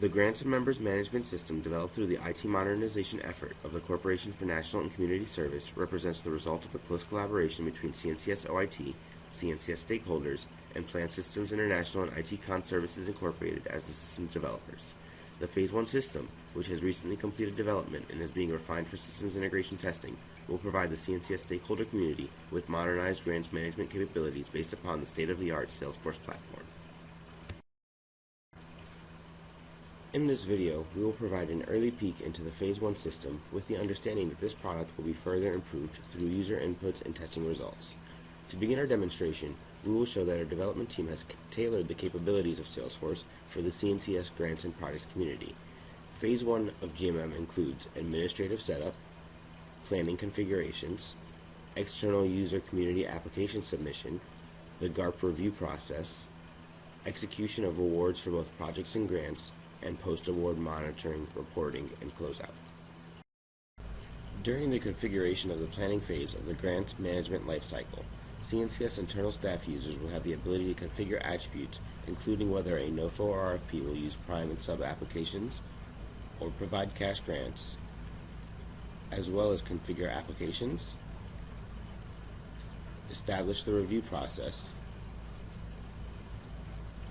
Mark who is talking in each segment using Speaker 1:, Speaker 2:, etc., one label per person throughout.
Speaker 1: The Grants and Members Management System developed through the IT modernization effort of the Corporation for National and Community Service represents the result of a close collaboration between CNCS OIT, CNCS stakeholders, and Plan Systems International and IT Con Services Incorporated as the system developers. The Phase 1 system, which has recently completed development and is being refined for systems integration testing, will provide the CNCS stakeholder community with modernized grants management capabilities based upon the state-of-the-art Salesforce platform. In this video, we will provide an early peek into the Phase 1 system with the understanding that this product will be further improved through user inputs and testing results. To begin our demonstration, we will show that our development team has tailored the capabilities of Salesforce for the CNCS grants and projects community. Phase 1 of GMM includes administrative setup, planning configurations, external user community application submission, the GARP review process, execution of awards for both projects and grants, and post-award monitoring, reporting, and closeout. During the configuration of the planning phase of the grant management lifecycle, CNCS internal staff users will have the ability to configure attributes, including whether a NOFO or RFP will use prime and sub-applications, or provide cash grants, as well as configure applications, establish the review process,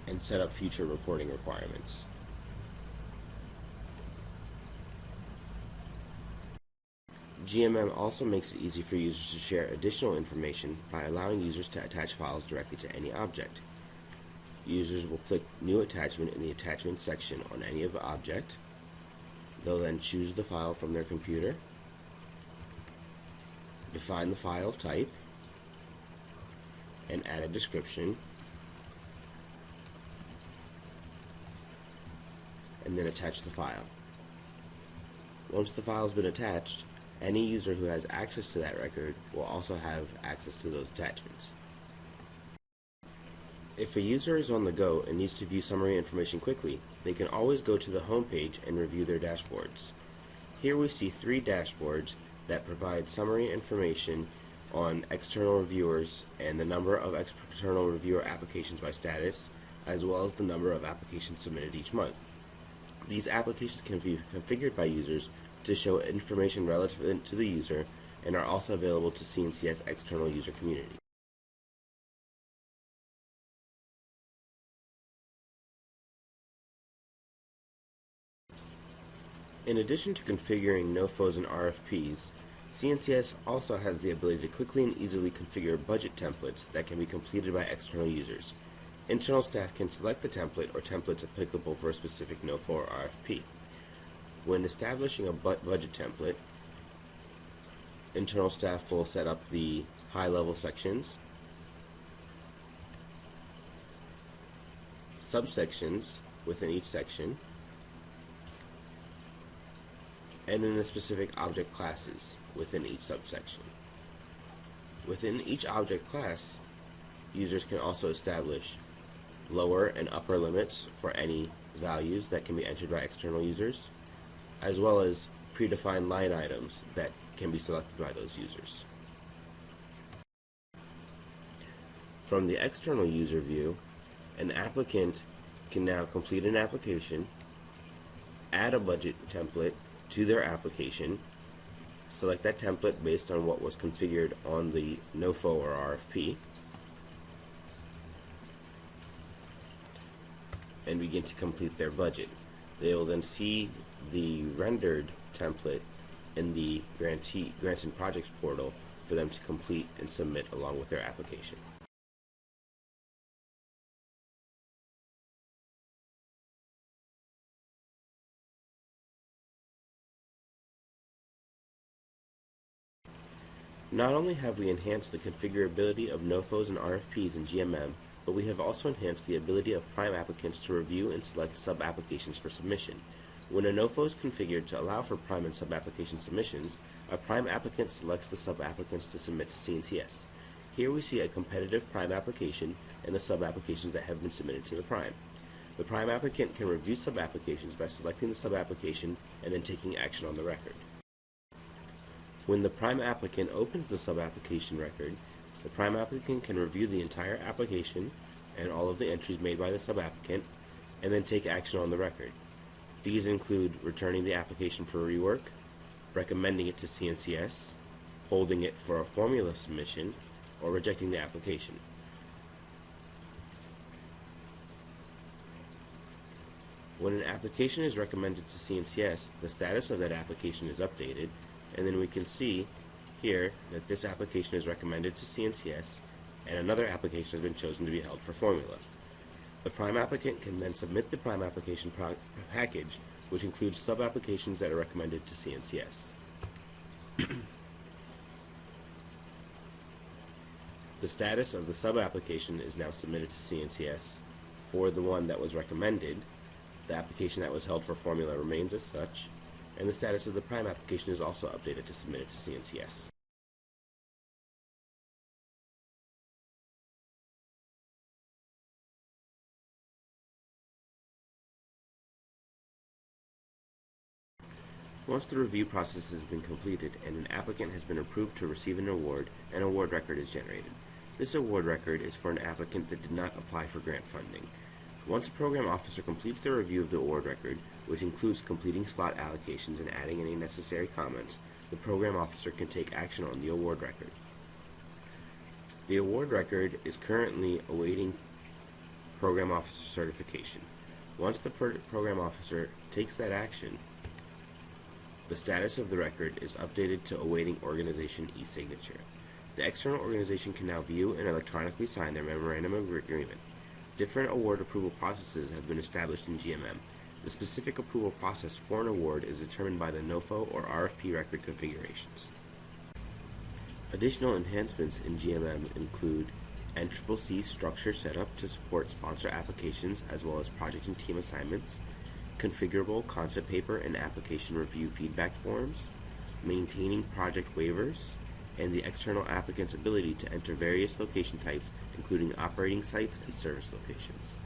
Speaker 1: and set up future reporting requirements. GMM also makes it easy for users to share additional information by allowing users to attach files directly to any object. Users will click New Attachment in the Attachment section on any of the object. They'll then choose the file from their computer, define the file type, and add a description, and then attach the file. Once the file has been attached, any user who has access to that record will also have access to those attachments. If a user is on the go and needs to view summary information quickly, they can always go to the home page and review their dashboards. Here we see 3 dashboards that provide summary information on external reviewers and the number of external reviewer applications by status, as well as the number of applications submitted each month. These applications can be configured by users to show information relevant to the user and are also available to CNCS external user community. In addition to configuring NOFOs and RFPs, CNCS also has the ability to quickly and easily configure budget templates that can be completed by external users. Internal staff can select the template or templates applicable for a specific NOFO or RFP. When establishing a budget template, internal staff will set up the high-level sections, subsections within each section, and then the specific object classes within each subsection. Within each object class, users can also establish lower and upper limits for any values that can be entered by external users, as well as predefined line items that can be selected by those users. From the external user view, an applicant can now complete an application, add a budget template to their application, select that template based on what was configured on the NOFO or RFP, and begin to complete their budget. They will then see the rendered template in the Grants and Projects portal for them to complete and submit along with their application. Not only have we enhanced the configurability of NOFOs and RFPs in GMM, but we have also enhanced the ability of prime applicants to review and select sub-applications for submission. When a NOFO is configured to allow for prime and sub-application submissions, a prime applicant selects the sub-applicants to submit to CNCS. Here we see a competitive prime application and the sub-applications that have been submitted to the prime. The prime applicant can review sub-applications by selecting the sub-application and then taking action on the record. When the prime applicant opens the sub-application record, the prime applicant can review the entire application and all of the entries made by the sub-applicant and then take action on the record. These include returning the application for rework, recommending it to CNCS, holding it for a formula submission, or rejecting the application. When an application is recommended to CNCS, the status of that application is updated, and then we can see here that this application is recommended to CNCS, and another application has been chosen to be held for formula. The prime applicant can then submit the prime application package, which includes sub-applications that are recommended to CNCS. The status of the sub-application is now submitted to CNCS. For the one that was recommended, the application that was held for formula remains as such, and the status of the prime application is also updated to submit it to CNCS. Once the review process has been completed and an applicant has been approved to receive an award record is generated. This award record is for an applicant that did not apply for grant funding. Once a program officer completes their review of the award record, which includes completing slot allocations and adding any necessary comments, the program officer can take action on the award record. The award record is currently awaiting program officer certification. Once the program officer takes that action, the status of the record is updated to awaiting organization e-signature. The external organization can now view and electronically sign their memorandum of agreement. Different award approval processes have been established in GMM. The specific approval process for an award is determined by the NOFO or RFP record configurations. Additional enhancements in GMM include NCCC structure setup to support sponsor applications as well as project and team assignments, configurable concept paper and application review feedback forms, maintaining project waivers, and the external applicant's ability to enter various location types, including operating sites and service locations.